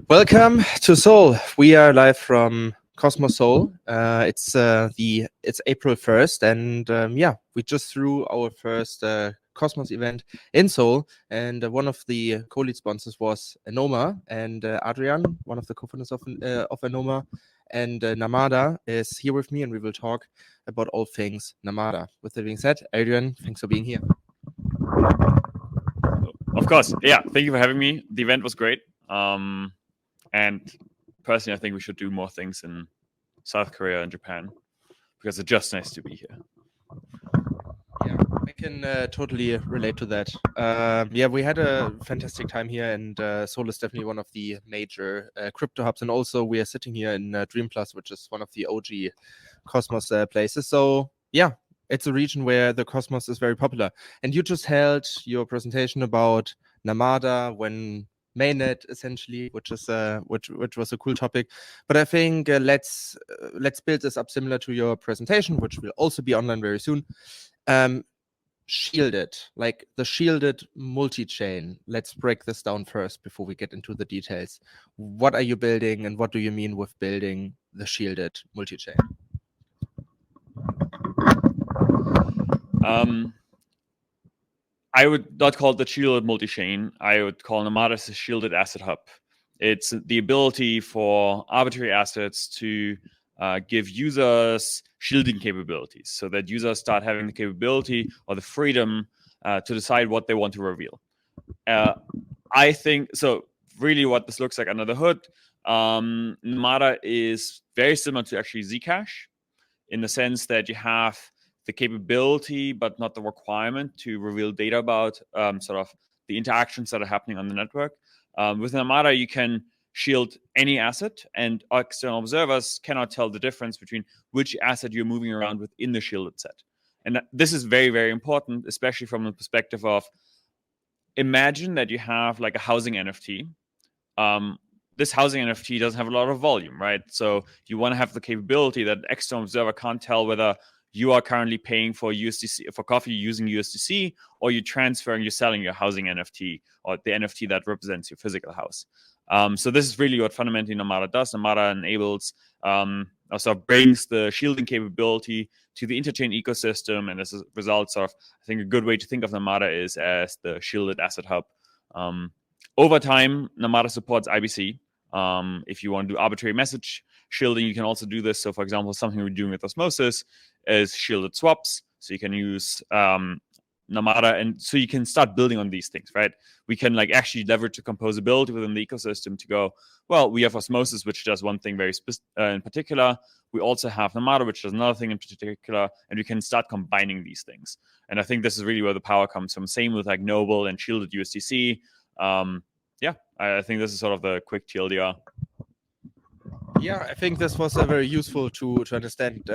Welcome to Seoul. We are live from Cosmos Seoul. It's April 1st, and we just threw our first Cosmos event in Seoul, and one of the co-lead sponsors was Enoma, and Adrian, one of the co-founders of Enoma, and Namada is here with me, and we will talk about all things Namada. With that being said, Adrian, thanks for being here. Of course, yeah. Thank you for having me. The event was great. And personally, I think we should do more things in South Korea and Japan because it's just nice to be here. Yeah, I can totally relate to that. We had a fantastic time here, and Seoul is definitely one of the major crypto hubs. And also, we are sitting here in Dream Plus, which is one of the OG Cosmos places. So, yeah, it's a region where the Cosmos is very popular. And you just held your presentation about Namada when mainnet, essentially, which is which was a cool topic. But I think let's build this up similar to your presentation, which will also be online very soon. Shielded, like the shielded multi-chain. Let's break this down first before we get into the details. What are you building, and what do you mean with building the shielded multi-chain? I would not call it the shielded multi-chain. I would call Namada a shielded asset hub. It's the ability for arbitrary assets to give users shielding capabilities so that users start having the capability or the freedom to decide what they want to reveal. I think, so really what this looks like under the hood, Namada is very similar to actually Zcash in the sense that you have the capability, but not the requirement to reveal data about sort of the interactions that are happening on the network. With Namada, you can shield any asset, and external observers cannot tell the difference between which asset you're moving around within the shielded set. And this is very, very important, especially from the perspective of imagine that you have like a housing NFT. This housing NFT doesn't have a lot of volume, right? So you want to have the capability that an external observer can't tell whether you are currently paying for USDC for coffee using USDC, or you're transferring, you're selling your housing NFT or the NFT that represents your physical house. So this is really what fundamentally Namada does. Namada enables, also brings the shielding capability to the interchain ecosystem, and as a result of, I think a good way to think of Namada is as the shielded asset hub. Over time, Namada supports IBC. If you want to do arbitrary message shielding, you can also do this. So, for example, something we're doing with Osmosis is shielded swaps. So you can use Namada, and so you can start building on these things, right? We can like actually leverage the composability within the ecosystem to go, well, we have Osmosis, which does one thing very in particular. We also have Namada, which does another thing in particular, and we can start combining these things. And I think this is really where the power comes from. Same with like Noble and shielded USDC. I think this is sort of the quick TLDR. Yeah, I think this was very useful to understand.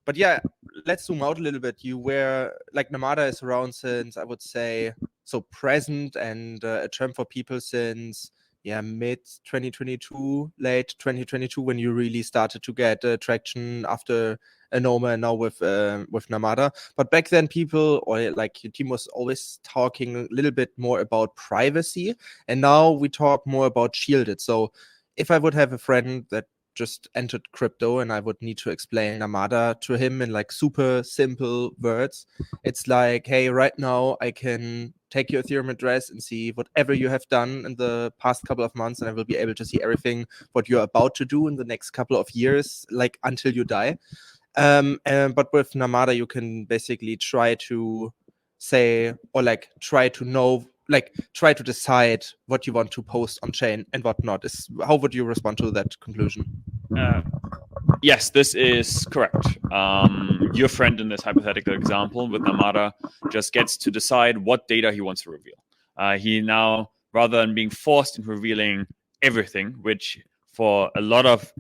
But yeah, let's zoom out a little bit. You were like Namada is around since, I would say, so present and a term for people since mid 2022, late 2022, when you really started to get traction after Enoma and now with Namada. But back then, people or like your team was always talking a little bit more about privacy, and now we talk more about shielded. So if I would have a friend that just entered crypto and I would need to explain Namada to him in like super simple words, it's like, hey, right now I can take your Ethereum address and see whatever you have done in the past couple of months, and I will be able to see everything what you're about to do in the next couple of years, like until you die. But with Namada, you can basically try to say, or like try to know, like try to decide what you want to post on chain and what not. How would you respond to that conclusion? Yes, this is correct. Your friend in this hypothetical example with Namada just gets to decide what data he wants to reveal. He now, rather than being forced into revealing everything, which for a lot of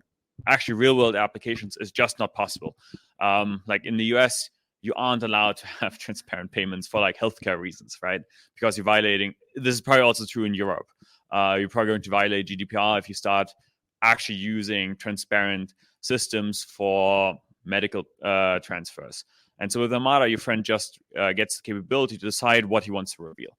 actually real-world applications is just not possible. Like in the US, you aren't allowed to have transparent payments for like healthcare reasons, right? Because you're violating, this is probably also true in Europe. You're probably going to violate GDPR if you start actually using transparent systems for medical transfers. And so with Namada, your friend just gets the capability to decide what he wants to reveal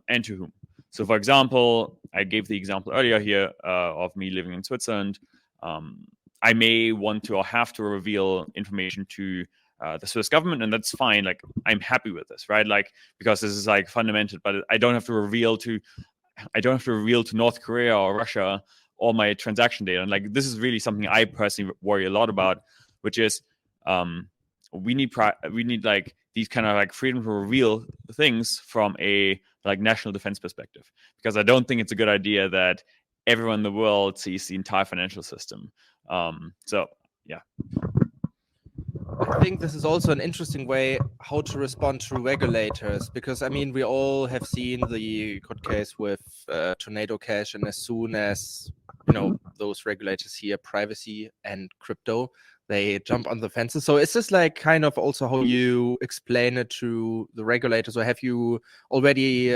and to whom. So, for example, I gave the example earlier here of me living in Switzerland. I may want to or have to reveal information to the Swiss government, and that's fine. Like, I'm happy with this, right? Like, because this is like fundamental, but I don't have to reveal to North Korea or Russia all my transaction data. And like, this is really something I personally worry a lot about, which is we need like these kind of like freedom to reveal things from a like national defense perspective, because I don't think it's a good idea that everyone in the world sees the entire financial system. So yeah. I think this is also an interesting way how to respond to regulators, because I mean, we all have seen the court case with Tornado Cash, and as soon as those regulators hear privacy and crypto, they jump on the fences. So is this like kind of also how you explain it to the regulators, or have you already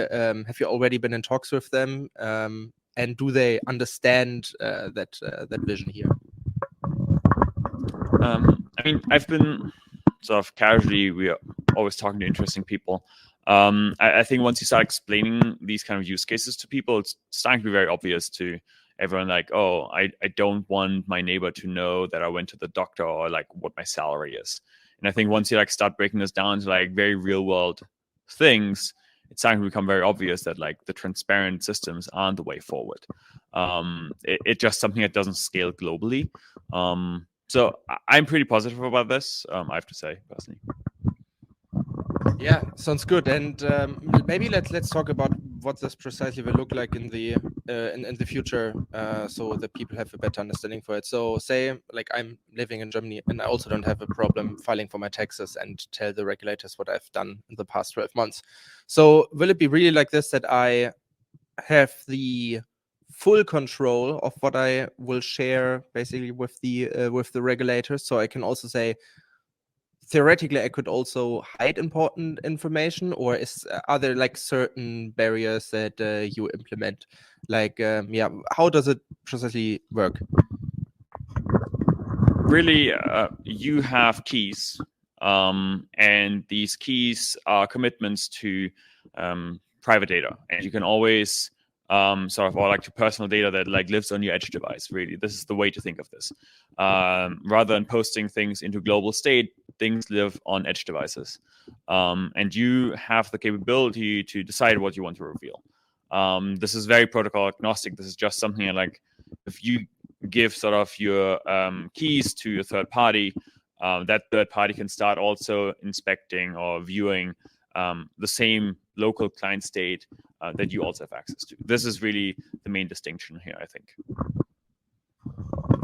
been in talks with them, and do they understand that vision here? I mean, I've been sort of casually, we are always talking to interesting people. I think once you start explaining these kind of use cases to people, it's starting to be very obvious to everyone, like, oh, I don't want my neighbor to know that I went to the doctor, or like what my salary is. And I think once you like start breaking this down to like very real world things, it's starting to become very obvious that like the transparent systems aren't the way forward. It's just something that doesn't scale globally. So I'm pretty positive about this, I have to say, personally. Yeah, sounds good. And maybe let's talk about what this precisely will look like in the future, so that people have a better understanding for it. So say like I'm living in Germany, and I also don't have a problem filing for my taxes and tell the regulators what I've done in the past 12 months. So will it be really like this, that I have the full control of what I will share basically with the regulators? So I can also say, theoretically, I could also hide important information, or are there like certain barriers that you implement? Like, how does it precisely work? Really, you have keys, and these keys are commitments to private data, and you can always sort of, or like to personal data that like lives on your edge device. Really, this is the way to think of this. Rather than posting things into global state, things live on edge devices, and you have the capability to decide what you want to reveal. This is very protocol agnostic. This is just something like, if you give sort of your keys to a third party, that third party can start also inspecting or viewing the same local client state that you also have access to. This is really the main distinction here, I think.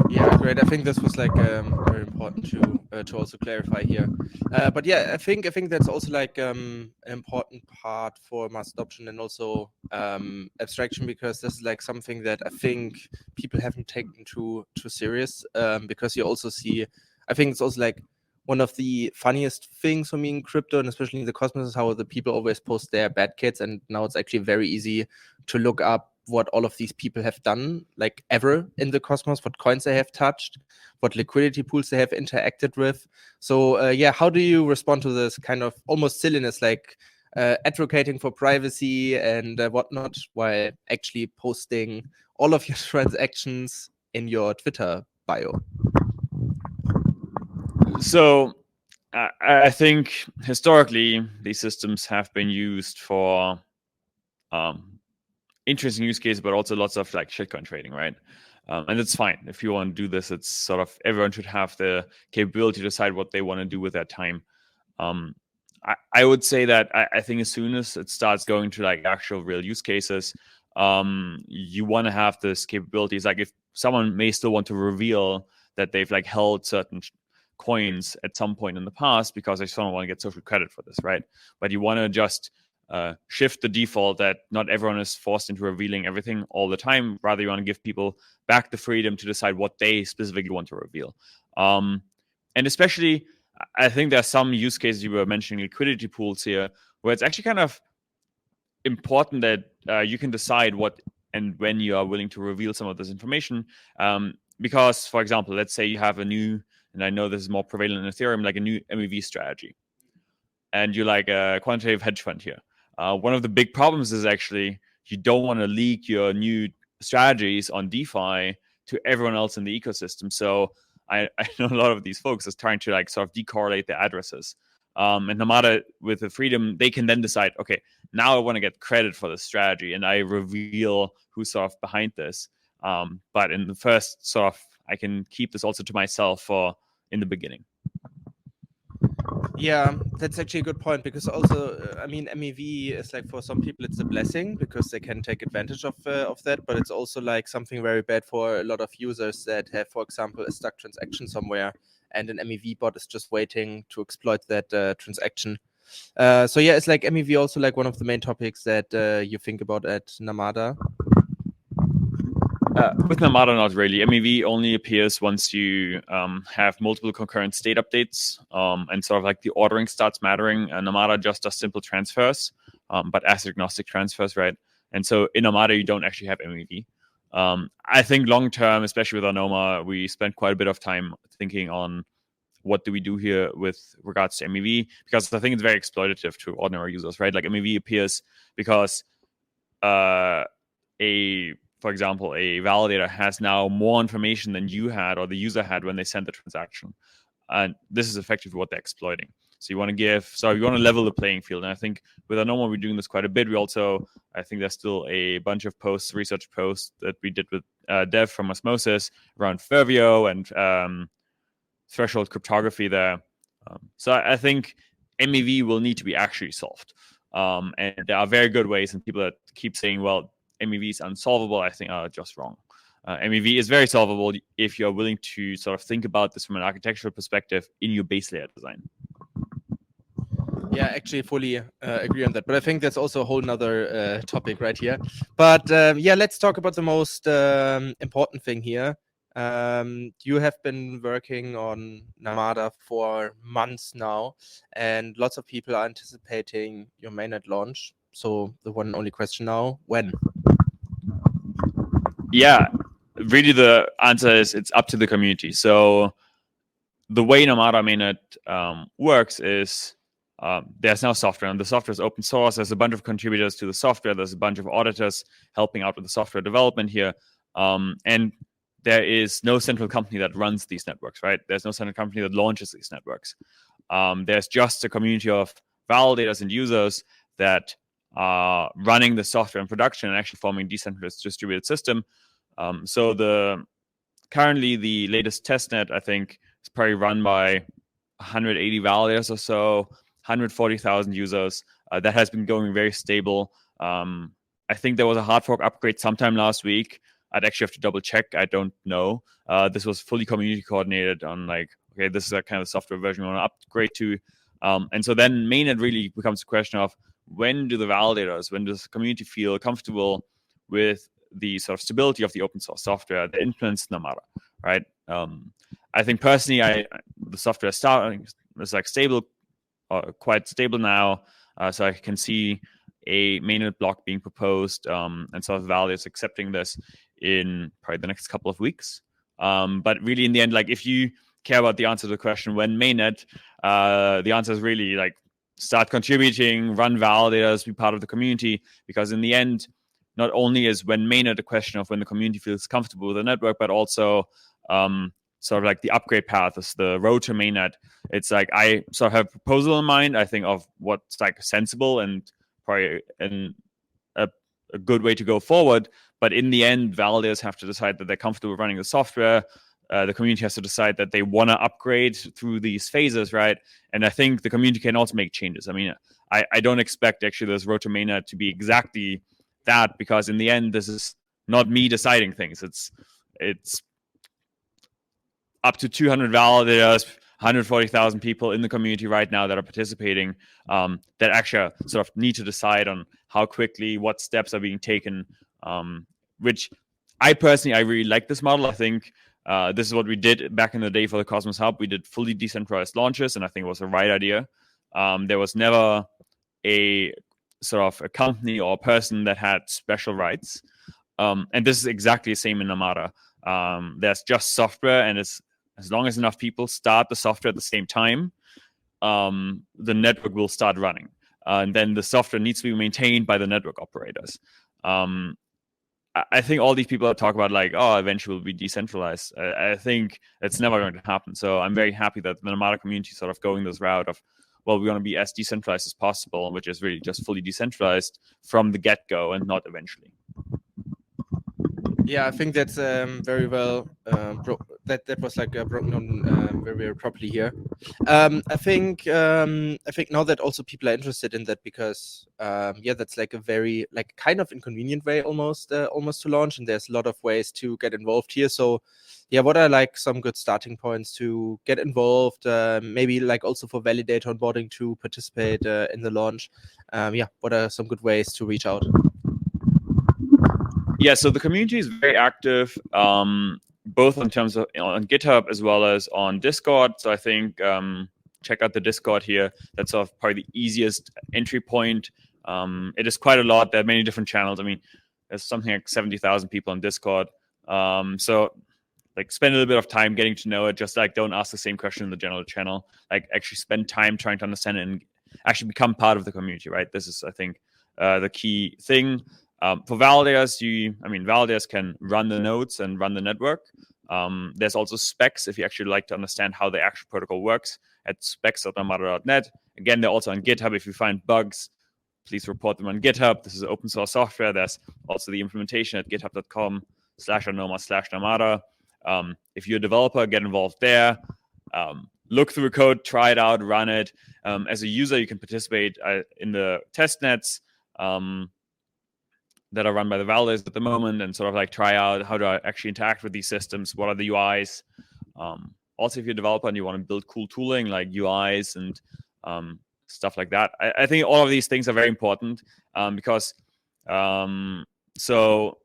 Yeah, great. I think this was like very important to also clarify here. But yeah, I think that's also like an important part for mass adoption and also abstraction, because this is like something that I think people haven't taken too serious, because you also see, I think it's also like one of the funniest things for me in crypto, and especially in the Cosmos, is how the people always post their bad kids, and now it's actually very easy to look up what all of these people have done, like ever in the Cosmos, what coins they have touched, what liquidity pools they have interacted with. So yeah, how do you respond to this kind of almost silliness, like advocating for privacy and whatnot, while actually posting all of your transactions in your Twitter bio? So I think historically these systems have been used for interesting use cases, but also lots of like shitcoin trading, right? And it's fine if you want to do this. It's sort of, everyone should have the capability to decide what they want to do with their time. I would say that I think as soon as it starts going to like actual real use cases, you want to have this capabilities. Like, if someone may still want to reveal that they've like held certain coins at some point in the past because they just don't want to get social credit for this, right? But you want to just shift the default that not everyone is forced into revealing everything all the time. Rather, you want to give people back the freedom to decide what they specifically want to reveal. And especially, I think there are some use cases, you were mentioning liquidity pools here, where it's actually kind of important that you can decide what and when you are willing to reveal some of this information. Because, for example, let's say you have a new, and I know this is more prevalent in Ethereum, like a new MEV strategy, and you like a quantitative hedge fund here. One of the big problems is actually you don't want to leak your new strategies on DeFi to everyone else in the ecosystem. So I know a lot of these folks is trying to like sort of decorrelate their addresses. And Namada, with the freedom, they can then decide, okay, now I want to get credit for this strategy, and I reveal who's sort of behind this. But in the first sort of, I can keep this also to myself for in the beginning. Yeah, that's actually a good point, because also, I mean, MEV is like, for some people it's a blessing because they can take advantage of that, but it's also like something very bad for a lot of users that have, for example, a stuck transaction somewhere, and an MEV bot is just waiting to exploit that transaction. So yeah, it's like MEV also like one of the main topics that you think about at Namada. With Namada, not really. MEV only appears once you have multiple concurrent state updates, and sort of like the ordering starts mattering. Namada just does simple transfers, but asset agnostic transfers, right? And so in Namada, you don't actually have MEV. I think long term, especially with Anoma, we spent quite a bit of time thinking on what do we do here with regards to MEV, because I think it's very exploitative to ordinary users, right? Like MEV appears because for example, a validator has now more information than you had or the user had when they sent the transaction. And this is effectively what they're exploiting. So you want to level the playing field. And I think with Anoma, we're doing this quite a bit. We also, I think there's still a bunch of research posts that we did with Dev from Osmosis around Fervio and threshold cryptography there. So I think MEV will need to be actually solved. And there are very good ways, and people that keep saying, well, MEV is unsolvable, I think are just wrong. MEV is very solvable if you're willing to sort of think about this from an architectural perspective in your base layer design. Yeah, actually fully agree on that. But I think that's also a whole nother topic right here. But yeah, let's talk about the most important thing here. You have been working on Namada for months now, and lots of people are anticipating your mainnet launch. So the one and only question now, when? Yeah, really the answer is it's up to the community. So the way Namada mainnet works is there's now software, and the software is open source. There's a bunch of contributors to the software. There's a bunch of auditors helping out with the software development here. And there is no central company that runs these networks, right? There's no central company that launches these networks. There's just a community of validators and users that are running the software in production and actually forming a decentralized distributed system. So currently the latest testnet, I think, is probably run by 180 validators or so, 140,000 users. That has been going very stable. I think there was a hard fork upgrade sometime last week. I'd actually have to double check. I don't know. This was fully community coordinated on like, okay, this is a kind of software version we want to upgrade to. And so then mainnet really becomes a question of when does the community feel comfortable with the sort of stability of the open source software that influences Namada, right? I think personally, the software is like stable, quite stable now. So I can see a mainnet block being proposed, and sort of validators accepting this in probably the next couple of weeks. But really, in the end, like if you care about the answer to the question when mainnet, the answer is really like start contributing, run validators, be part of the community, because in the end, not only is when mainnet a question of when the community feels comfortable with the network, but also sort of like the upgrade path is the road to mainnet. It's like I sort of have a proposal in mind, I think, of what's like sensible and probably a good way to go forward. But in the end, validators have to decide that they're comfortable running the software. The community has to decide that they want to upgrade through these phases, right? And I think the community can also make changes. I mean, I don't expect actually this road to mainnet to be exactly that, because in the end, this is not me deciding things. It's up to 200 validators, 140,000 people in the community right now that are participating, that actually sort of need to decide on how quickly, what steps are being taken, which I really like this model. I think this is what we did back in the day for the Cosmos Hub. We did fully decentralized launches, and I think it was the right idea. There was never a sort of a company or a person that had special rights. And this is exactly the same in Namada. There's just software, and as long as enough people start the software at the same time, the network will start running. And then the software needs to be maintained by the network operators. I think all these people that talk about like, oh, eventually we'll be decentralized. I think it's never going to happen. So I'm very happy that the Namada community is sort of going this route of, well, we want to be as decentralized as possible, which is really just fully decentralized from the get-go and not eventually. Yeah, I think that's very well that was like broken down very, very properly here. I think now that also people are interested in that, because yeah, that's like a very like kind of inconvenient way almost to launch, and there's a lot of ways to get involved here. So yeah, what are like some good starting points to get involved? Maybe like also for validator onboarding to participate in the launch. Yeah, what are some good ways to reach out? Yeah, so the community is very active, both in terms of on GitHub as well as on Discord. So I think check out the Discord here. That's sort of probably the easiest entry point. It is quite a lot. There are many different channels. I mean, there's something like 70,000 people on Discord. So like spend a little bit of time getting to know it. Just like don't ask the same question in the general channel. Like actually spend time trying to understand it and actually become part of the community, right? This is, I think, the key thing. For validators, validators can run the nodes and run the network. There's also specs if you actually like to understand how the actual protocol works at specs.namada.net. Again, they're also on GitHub. If you find bugs, please report them on GitHub. This is open source software. There's also the implementation at github.com/anoma/namada. If you're a developer, get involved there. Look through the code, try it out, run it. As a user, you can participate in the test nets that are run by the validators at the moment, and sort of like try out how to actually interact with these systems. What are the UIs? Also, if you're a developer and you want to build cool tooling like UIs and stuff like that, I think all of these things are very important because so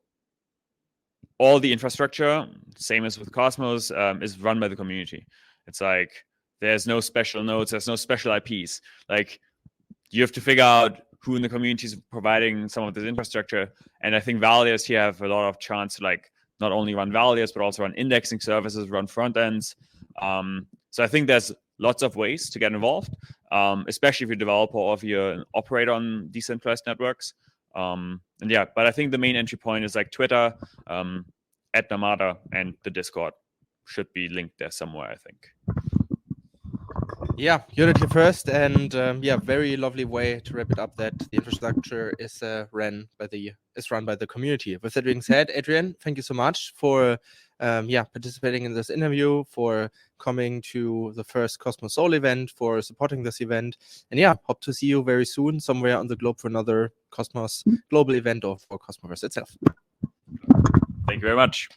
all the infrastructure, same as with Cosmos, is run by the community. It's like there's no special nodes, there's no special IPs. Like you have to figure out who in the community is providing some of this infrastructure. And I think validators here have a lot of chance to like not only run validators, but also run indexing services, run front ends. So I think there's lots of ways to get involved, especially if you're a developer or if you're an operator on decentralized networks. And yeah, but I think the main entry point is like Twitter, at Namada, and the Discord should be linked there somewhere, I think. Yeah, Unity first, and yeah, very lovely way to wrap it up that the infrastructure is run by the community. With that being said, Adrian, thank you so much for participating in this interview, for coming to the first Cosmos Soul event, for supporting this event, and yeah, hope to see you very soon somewhere on the globe for another Cosmos global event or for Cosmoverse itself. Thank you very much.